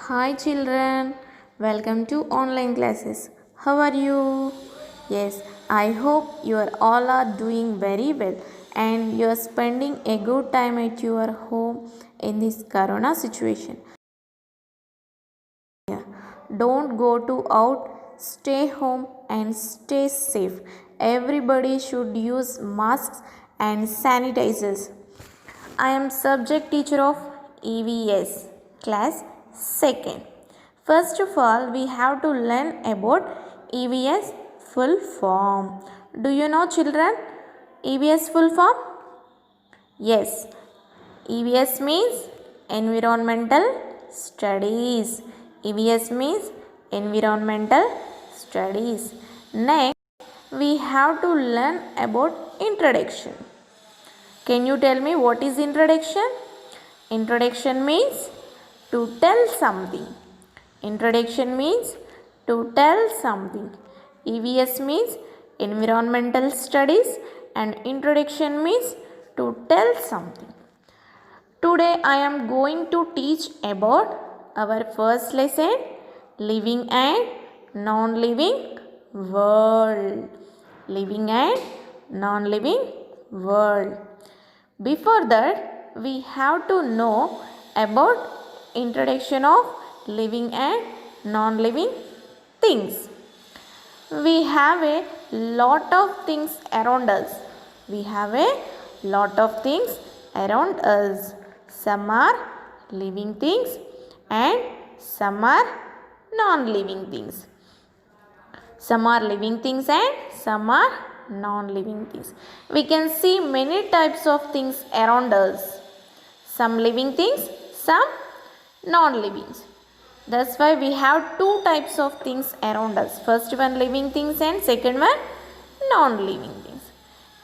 Hi children, welcome to online classes. How are you? Yes, I hope you are all are doing very well and you are spending a good time at your home in this corona situation. Don't go to out, stay home and stay safe. Everybody should use masks and sanitizers. I am subject teacher of EVS class 2nd. First of all, we have to learn about EVS full form. Do you know children EVS full form? Yes. EVS means environmental studies. EVS means environmental studies. Next, we have to learn about introduction. Can you tell me what is introduction? Introduction means to tell something. Introduction means to tell something. EVS means environmental studies and introduction means to tell something. Today I am going to teach about our first lesson, living and non-living world. Living and non-living world. Before that, we have to know about introduction of living and non-living things. We have a lot of things around us. We have a lot of things around us. Some are living things and some are non-living things. Some are living things and some are non-living things. We can see many types of things around us. Some living things, some non-living. That's why we have two types of things around us. First one living things and second one non-living things.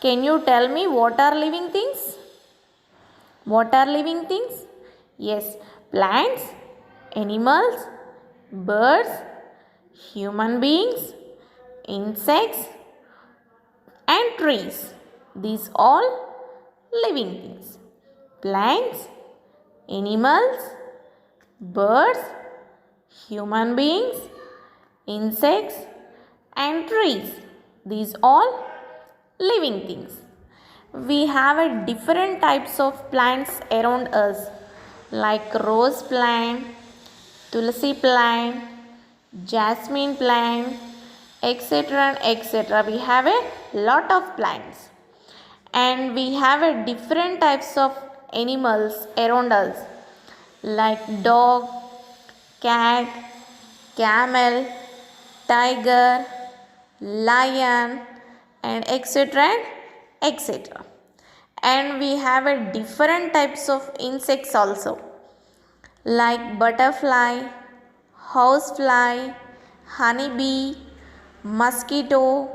Can you tell me what are living things? What are living things? Yes, plants, animals, birds, human beings, insects and trees. These all living things. Plants, animals, birds, human beings, insects and trees. These all living things. We have a different types of plants around us like rose plant, tulsi plant, jasmine plant, etc. and etc. We have a lot of plants and we have a different types of animals around us like dog, cat, camel, tiger, lion and etc. and etc. And we have a different types of insects also like butterfly, housefly, honeybee, mosquito,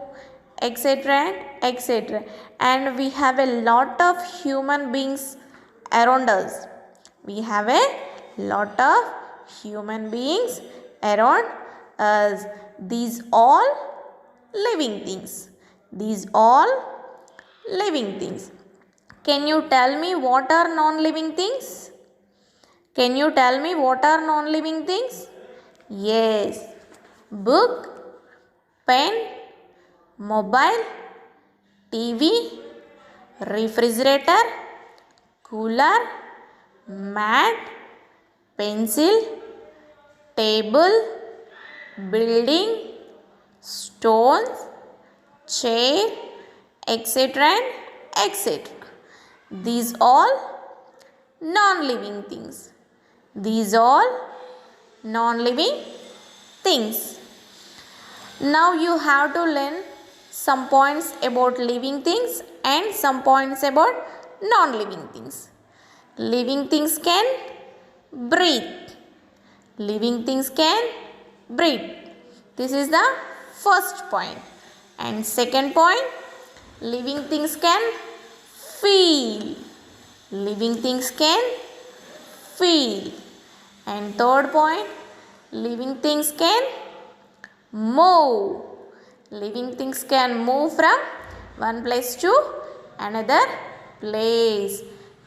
etc. and etc. And we have a lot of human beings around us. We have a lot of human beings around us. These all living things. These all living things. Can you tell me what are non-living things? Can you tell me what are non-living things? Yes. Book, pen, mobile, TV, refrigerator, cooler, mat, pencil, table, building, stones, chair, etc. and etc. These all non-living things. These all non-living things. Now you have to learn some points about living things and some points about non-living things. Living things can breathe. Living things can breathe. This is the first point. And second point, living things can feel. Living things can feel. And third point, living things can move. Living things can move from one place to another place.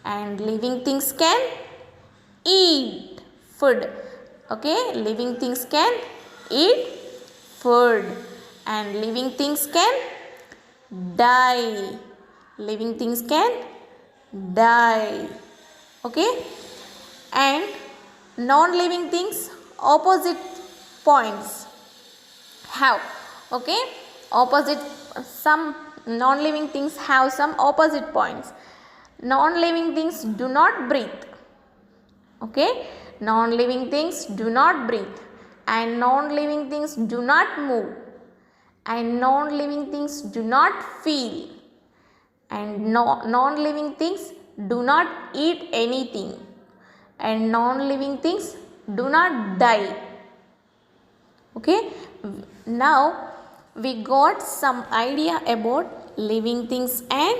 And living things can eat food. Okay, living things can eat food and living things can die. Living things can die. Okay, and non-living things opposite points have. Okay, opposite, some non-living things have some opposite points. Non-living things do not breathe. Okay, non-living things do not breathe and non-living things do not move and non-living things do not feel and non-living things do not eat anything and non-living things do not die. Okay, now we got some idea about living things and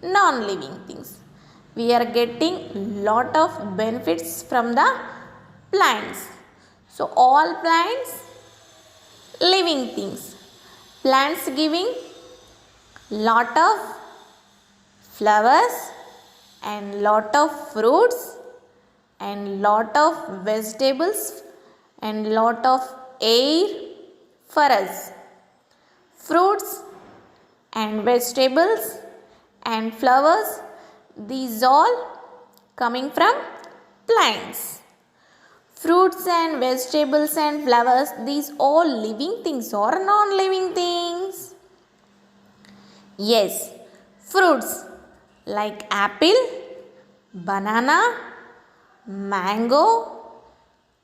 non-living things. We are getting lot of benefits from the plants. So all plants living things. Plants giving lot of flowers and lot of fruits and lot of vegetables and lot of air for us. Fruits and vegetables and flowers, these all coming from plants. Fruits and vegetables and flowers, these all living things or non-living things? Yes, fruits like apple, banana, mango,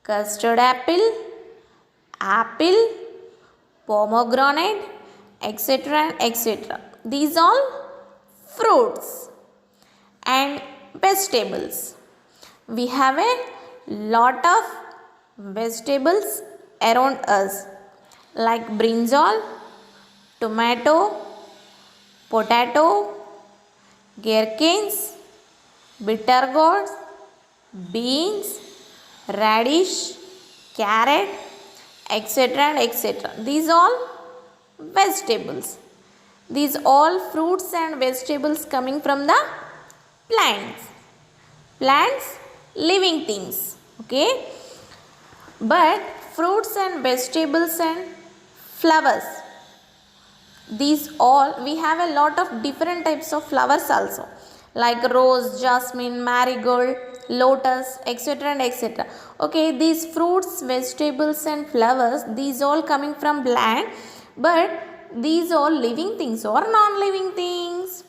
custard apple, apple, pomegranate, etc. etc. These all fruits and vegetables. We have a lot of vegetables around us like brinjal, tomato, potato, gherkins, bitter gourds, beans, radish, carrot, etc. etc. These all vegetables. These all fruits and vegetables coming from the plants. Plants, living things. Okay. But fruits and vegetables and flowers, these all, we have a lot of different types of flowers also, like rose, jasmine, marigold, lotus, etc. and etc. Okay, these fruits, vegetables and flowers, these all coming from plant, but these all living things or non-living things?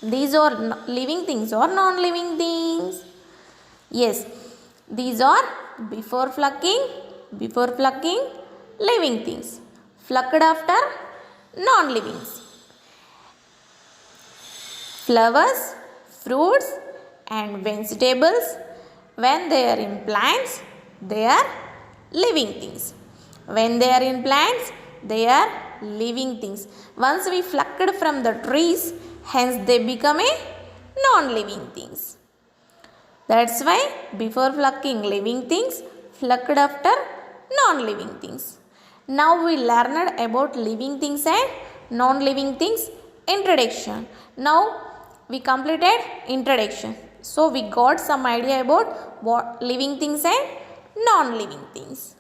These are living things or non-living things? Yes, these are before plucking, living things. Plucked after, non-living. Flowers, fruits and vegetables, when they are in plants, they are living things. When they are in plants, they are living things. Once we plucked from the trees, hence they become a non-living things. That's why before plucking living things, plucked after non-living things. Now we learned about living things and non-living things introduction. Now we completed introduction. So we got some idea about what living things and non-living things.